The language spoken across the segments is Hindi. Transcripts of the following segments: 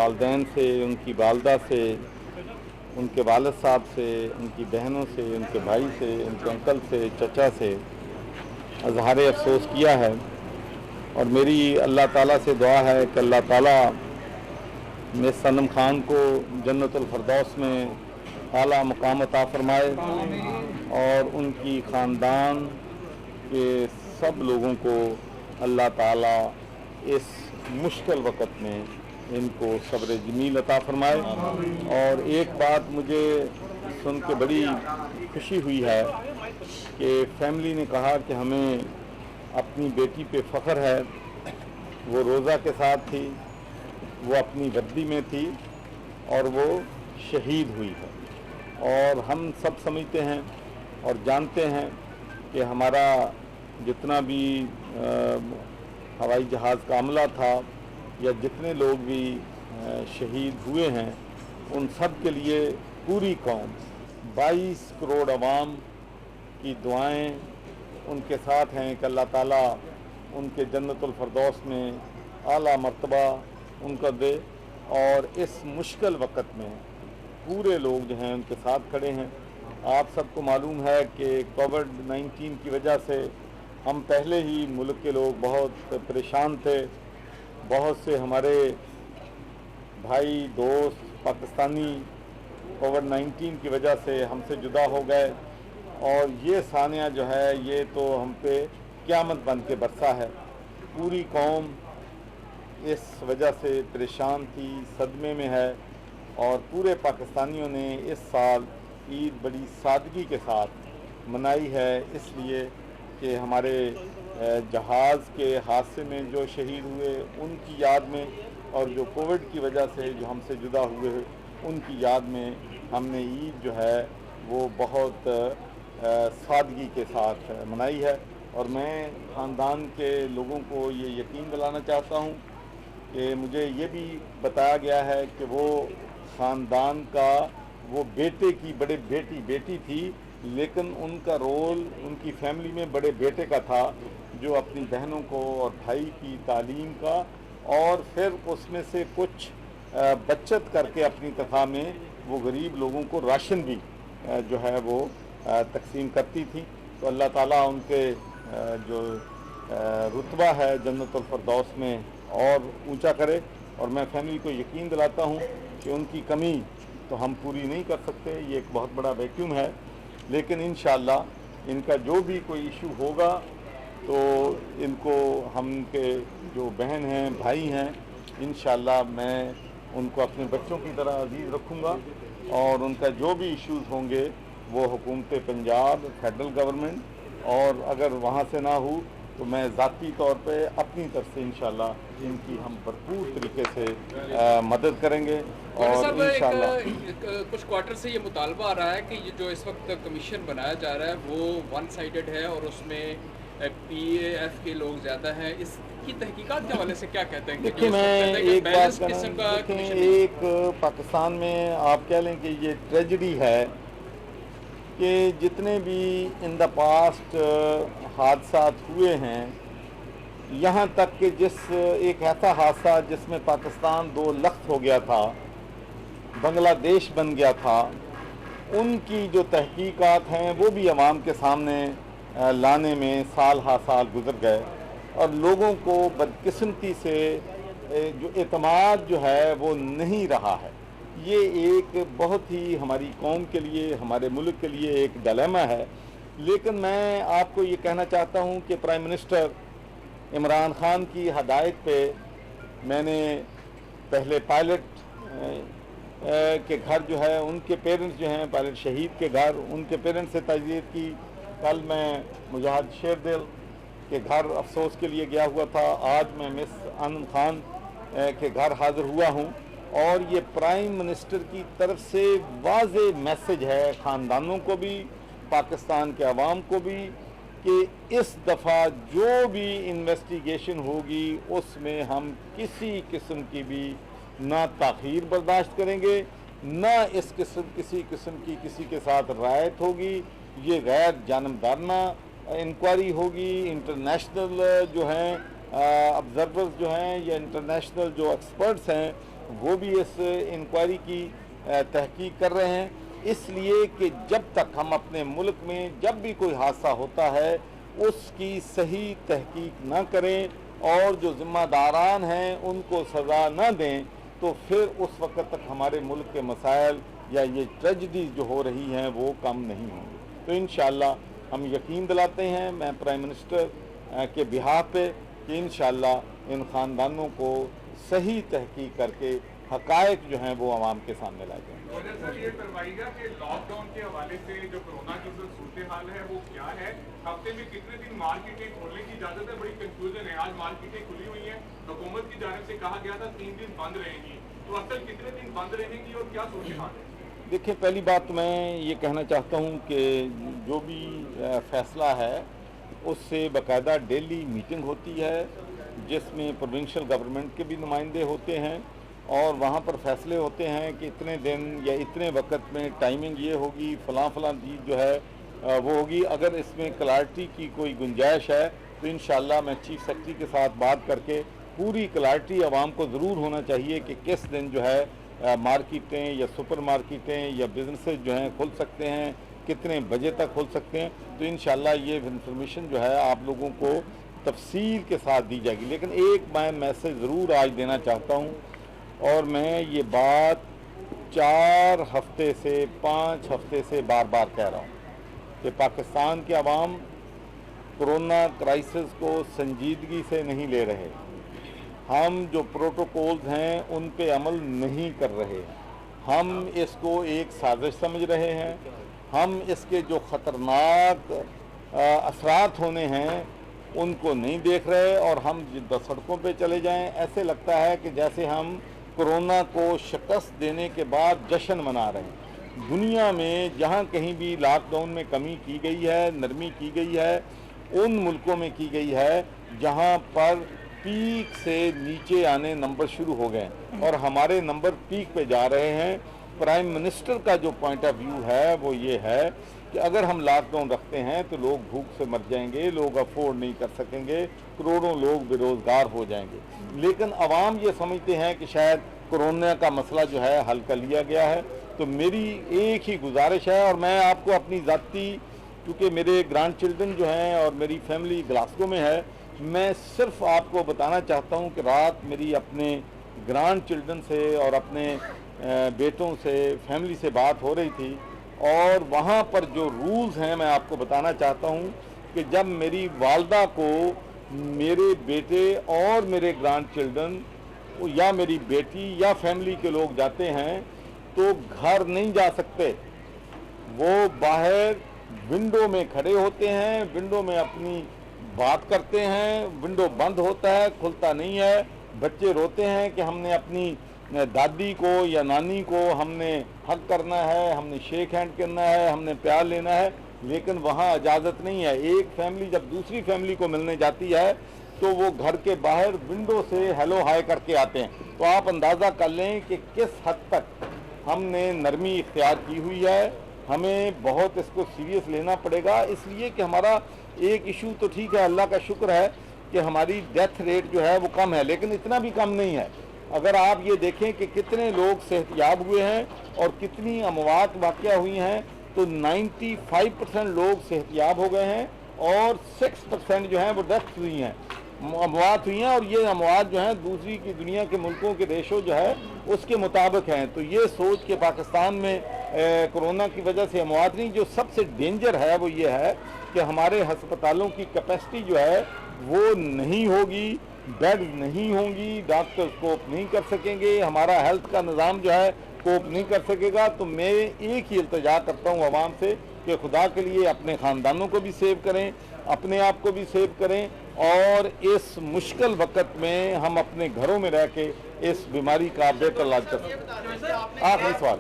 वालदैन से, उनकी वालदा से, उनके वालिद साहब से, उनकी बहनों से, उनके भाई से, उनके अंकल से, चचा से इज़हार अफसोस किया है। और मेरी अल्लाह ताला से दुआ है कि अल्लाह ताला मिस सनम खान को जन्नतुल फरदौस में आला मकाम अता फरमाए और उनकी ख़ानदान के सब लोगों को अल्लाह ताला इस मुश्किल वक़्त में इनको सब्र जमील अता फरमाए। और एक बात मुझे सुन के बड़ी खुशी हुई है कि फैमिली ने कहा कि हमें अपनी बेटी पे फ़ख्र है, वो रोज़ा के साथ थी, वो अपनी वर्दी में थी और वो शहीद हुई है। और हम सब समझते हैं और जानते हैं कि हमारा जितना भी हवाई जहाज़ का अमला था या जितने लोग भी शहीद हुए हैं, उन सब के लिए पूरी कौम 22 करोड़ अवाम की दुआएं उनके साथ हैं कि अल्लाह ताला उनके जन्नतुल फरदौस में आला मर्तबा उनका दे। और इस मुश्किल वक़्त में पूरे लोग जो हैं उनके साथ खड़े हैं। आप सबको मालूम है कि कोविड-19 की वजह से हम पहले ही मुल्क के लोग बहुत परेशान थे। बहुत से हमारे भाई दोस्त पाकिस्तानी कोविड-19 की वजह से हमसे जुदा हो गए और ये सानिया जो है ये तो हम पे क़यामत बन के बरसा है। पूरी कौम इस वजह से परेशान थी, सदमे में है और पूरे पाकिस्तानियों ने इस साल ईद बड़ी सादगी के साथ मनाई है, इसलिए कि हमारे जहाज़ के हादसे में जो शहीद हुए उनकी याद में और जो कोविड की वजह से जो हमसे जुदा हुए उनकी याद में हमने ईद जो है वो बहुत सादगी के साथ मनाई है। और मैं ख़ानदान के लोगों को ये यकीन दिलाना चाहता हूँ कि मुझे ये भी बताया गया है कि वो ख़ानदान का वो बेटे की बड़े बेटी थी, लेकिन उनका रोल उनकी फैमिली में बड़े बेटे का था जो अपनी बहनों को और भाई की तालीम का और फिर उसमें से कुछ बचत करके अपनी तनख्वाह में वो गरीब लोगों को राशन भी जो है वो तकसीम करती थी। तो अल्लाह ताला उनके जो रुतबा है जन्नतुल फरदौस में और ऊंचा करे। और मैं फैमिली को यकीन दिलाता हूँ कि उनकी कमी तो हम पूरी नहीं कर सकते, ये एक बहुत बड़ा वैक्यूम है, लेकिन इंशाअल्लाह इनका जो भी कोई इशू होगा तो इनको हम के जो बहन हैं भाई हैं इंशाअल्लाह मैं उनको अपने बच्चों की तरह अजीज़ रखूँगा और उनका जो भी इश्यूज़ होंगे वो हुकूमत पंजाब फेडरल गवर्नमेंट और अगर वहाँ से ना हो तो मैं ज़ाती तौर पे अपनी तरफ से इंशाअल्लाह इनकी हम भरपूर तरीके से मदद करेंगे। और इंशाअल्लाह कुछ क्वार्टर से ये मुतालबा आ रहा है कि ये जो इस वक्त कमीशन बनाया जा रहा है वो वन साइडेड है और उसमें PAF के लोग ज़्यादा हैं। इसकी तहकीकात के हवाले से क्या कहते हैं? देखिए मैं एक बात कहना, एक पाकिस्तान में आप कह लें कि ये ट्रेजिडी है कि जितने भी इन द पास्ट हादसात हुए हैं, यहाँ तक कि जिस एक ऐसा हादसा जिसमें पाकिस्तान दो लख्त हो गया था, बांग्लादेश बन गया था, उनकी जो तहकीकात हैं वो भी अवाम के सामने लाने में साल हा साल गुजर गए और लोगों को बदकिस्मती से जो एतमाद जो है वो नहीं रहा है। ये एक बहुत ही हमारी कौम के लिए, हमारे मुल्क के लिए एक डिलेमा है। लेकिन मैं आपको ये कहना चाहता हूँ कि प्राइम मिनिस्टर इमरान खान की हदायत पे मैंने पहले पायलट के घर जो है उनके पेरेंट्स जो हैं, पायलट शहीद के घर, उनके पेरेंट्स से ताज़ियत की। कल मैं मुजाहिद शेरदिल के घर अफसोस के लिए गया हुआ था, आज मैं मिस अनम खान के घर हाज़िर हुआ हूँ और ये प्राइम मिनिस्टर की तरफ से वाज़े मैसेज है ख़ानदानों को भी, पाकिस्तान के अवाम को भी, कि इस दफ़ा जो भी इन्वेस्टिगेशन होगी उसमें हम किसी किस्म की भी ना ताख़ीर बर्दाश्त करेंगे, ना किसी किस्म की किसी के साथ रायत होगी। ये गैर जानबदाराना इंक्वायरी होगी। इंटरनेशनल जो हैं ऑब्जर्वर्स जो हैं या इंटरनेशनल जो एक्सपर्ट्स हैं वो भी इस इंक्वायरी की तहकीक कर रहे हैं, इसलिए कि जब तक हम अपने मुल्क में जब भी कोई हादसा होता है उसकी सही तहकीक ना करें और जो ज़िम्मेदारान हैं उनको सज़ा ना दें, तो फिर उस वक्त तक हमारे मुल्क के मसाइल या ये ट्रेजिडीज़ जो हो रही हैं वो कम नहीं होंगी। तो इंशाअल्लाह हम यकीन दिलाते हैं, मैं प्राइम मिनिस्टर के बिहाफ पे, कि इंशाअल्लाह इन ख़ानदानों को सही तहकीक करके हक़ाइक़ जो हैं वो आवाम के सामने लाए जाएंगे। सर ये करवाइएगा कि लॉकडाउन के हवाले से जो कोरोना की जो सूरत हाल है वो क्या है, हफ्ते में कितने दिन मार्केटें खोलने की इजाज़त है? बड़ी कंफ्यूजन है। आज मार्केटें खुली हुई हैं, हुकूमत की जानिब से कहा गया था 3 दिन बंद रहेंगी, तो असल कितने दिन बंद रहेंगी और क्या सूरत हाल है? देखिए, पहली बात मैं ये कहना चाहता हूँ कि जो भी फ़ैसला है उससे बाकायदा डेली मीटिंग होती है जिसमें प्रोविंशियल गवर्नमेंट के भी नुमाइंदे होते हैं और वहाँ पर फैसले होते हैं कि इतने दिन या इतने वक्त में टाइमिंग ये होगी, फ़लाँ चीज़ जो है वो होगी। अगर इसमें क्लैरिटी की कोई गुंजाइश है तो इंशाअल्लाह मैं चीफ सेक्रेटरी के साथ बात करके पूरी क्लैरिटी आवाम को ज़रूर होना चाहिए कि किस दिन जो है मार्केटें या सुपर मार्केटें या बिजनेसेस जो हैं खुल सकते हैं, कितने बजे तक खुल सकते हैं। तो इंशाअल्लाह ये इंफॉर्मेशन जो है आप लोगों को तफसील के साथ दी जाएगी। लेकिन एक मैं मैसेज ज़रूर आज देना चाहता हूँ, और मैं ये बात 4 हफ्ते से 5 हफ्ते से बार बार कह रहा हूँ कि पाकिस्तान के अवाम कोरोना क्राइसिस को संजीदगी से नहीं ले रहे। हम जो प्रोटोकॉल्स हैं उन पे अमल नहीं कर रहे। हम इसको एक साजिश समझ रहे हैं। हम इसके जो ख़तरनाक असरात होने हैं उनको नहीं देख रहे, और हम सड़कों पे चले जाएं ऐसे लगता है कि जैसे हम कोरोना को शिकस्त देने के बाद जश्न मना रहे हैं। दुनिया में जहाँ कहीं भी लॉकडाउन में कमी की गई है, नरमी की गई है, उन मुल्कों में की गई है जहाँ पर पीक से नीचे आने नंबर शुरू हो गए और हमारे नंबर पीक पे जा रहे हैं। प्राइम मिनिस्टर का जो पॉइंट ऑफ व्यू है वो ये है कि अगर हम लॉकडाउन रखते हैं तो लोग भूख से मर जाएंगे, लोग अफोर्ड नहीं कर सकेंगे, करोड़ों लोग बेरोज़गार हो जाएंगे। लेकिन अवाम ये समझते हैं कि शायद कोरोना का मसला जो है हल कर लिया गया है। तो मेरी एक ही गुजारिश है, और मैं आपको अपनी ज़ाती, क्योंकि मेरे ग्रैंड चिल्ड्रन जो हैं और मेरी फैमिली ग्लासगो में है, मैं सिर्फ आपको बताना चाहता हूँ कि रात मेरी अपने ग्रैंड चिल्ड्रन से और अपने बेटों से, फैमिली से बात हो रही थी, और वहाँ पर जो रूल्स हैं मैं आपको बताना चाहता हूँ कि जब मेरी वालदा को मेरे बेटे और मेरे ग्रैंड चिल्ड्रन या मेरी बेटी या फैमिली के लोग जाते हैं तो घर नहीं जा सकते। वो बाहर विंडो में खड़े होते हैं, विंडो में अपनी बात करते हैं, विंडो बंद होता है, खुलता नहीं है। बच्चे रोते हैं कि हमने अपनी दादी को या नानी को हमने हक करना है, हमने शेक हैंड करना है, हमने प्यार लेना है, लेकिन वहाँ इजाज़त नहीं है। एक फैमिली जब दूसरी फैमिली को मिलने जाती है तो वो घर के बाहर विंडो से हेलो हाय करके आते हैं। तो आप अंदाज़ा कर लें कि किस हद तक हमने नरमी इख्तियार की हुई है। हमें बहुत इसको सीरियस लेना पड़ेगा, इसलिए कि हमारा एक इशू तो ठीक है, अल्लाह का शुक्र है कि हमारी डेथ रेट जो है वो कम है, लेकिन इतना भी कम नहीं है। अगर आप ये देखें कि कितने लोग सेहतयाब हुए हैं और कितनी अमवात वाक़या हुई हैं, तो 95% लोग सेहतयाब हो गए हैं और 6% जो हैं वो डेथ हुई हैं, अमवात हुई हैं। और ये अमवात जो हैं दूसरी की दुनिया के मुल्कों के रेशो जो है उसके मुताबिक हैं। तो ये सोच के पाकिस्तान में कोरोना की वजह से अमवात नहीं, जो सबसे डेंजर है वो ये है कि हमारे हस्पतालों की कैपेसिटी जो है वो नहीं होगी, बेड नहीं होंगी, डॉक्टर्स कोप नहीं कर सकेंगे, हमारा हेल्थ का निज़ाम जो है कोप नहीं कर सकेगा। तो मैं एक ही इल्तिजा करता हूँ आवाम से कि खुदा के लिए अपने ख़ानदानों को भी सेव करें, अपने आप को भी सेव करें, और इस मुश्किल वक्त में हम अपने घरों में रह के इस बीमारी का बेहतर इलाज कर सकते हैं। आखिरी सवाल।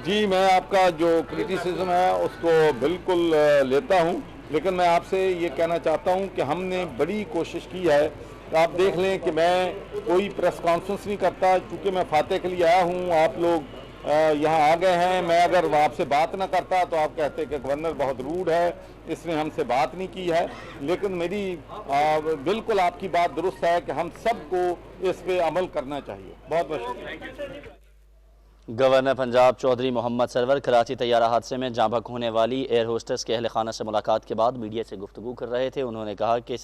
जी, मैं आपका जो क्रिटिसिज्म है उसको बिल्कुल लेता हूँ, लेकिन मैं आपसे ये कहना चाहता हूँ कि हमने बड़ी कोशिश की है। तो आप देख लें कि मैं कोई प्रेस कॉन्फ्रेंस नहीं करता, क्योंकि मैं फातह के लिए आया हूँ। आप लोग यहाँ आ गए हैं। मैं अगर आपसे बात ना करता तो आप कहते कि गवर्नर बहुत रूड है, इसने हमसे बात नहीं की है। लेकिन मेरी बिल्कुल आपकी बात दुरुस्त है कि हम सबको इस पे अमल करना चाहिए। बहुत बहुत शुक्रिया। गवर्नर पंजाब चौधरी मोहम्मद सरवर कराची तैयारा हादसे में जाँ बहक होने वाली एयर होस्टेस के अहल खाना से मुलाकात के बाद मीडिया से गुफ्तगू कर रहे थे। उन्होंने कहा कि